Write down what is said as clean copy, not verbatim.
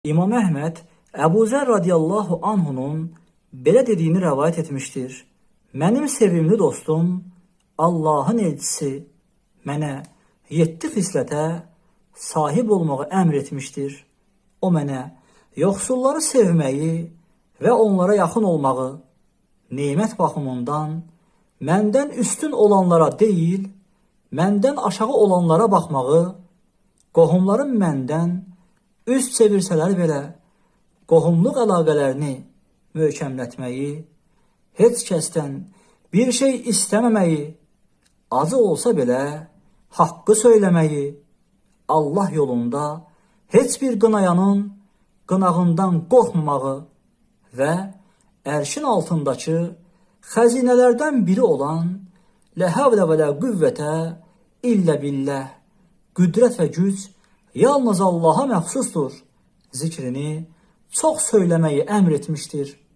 İmam Əhməd Əbu Zər radiyallahu anhunun belə dediyini rəvayət etmişdir. Mənim sevimli dostum Allahın elçisi mənə 7 xislətə sahib olmağı əmr etmişdir. O mənə yoxsulları sevməyi və onlara yaxın olmağı, nemət baxımından məndən üstün olanlara deyil, məndən aşağı olanlara baxmağı, qohumlarım məndən üst çevirsələr belə qohumluq əlaqələrini möhkəmlətməyi, heç kəsdən bir şey istəməməyi, acı olsa belə haqqı söyləməyi, Allah yolunda heç bir qınayanın qınağından qorxmamağı və ərşin altındakı xəzinələrdən biri olan lə həvlə və lə qüvvətə illə billəh, qüdrət və güc yalnız Allaha məxsusdur zikrini çox söyləməyi əmr etmişdir.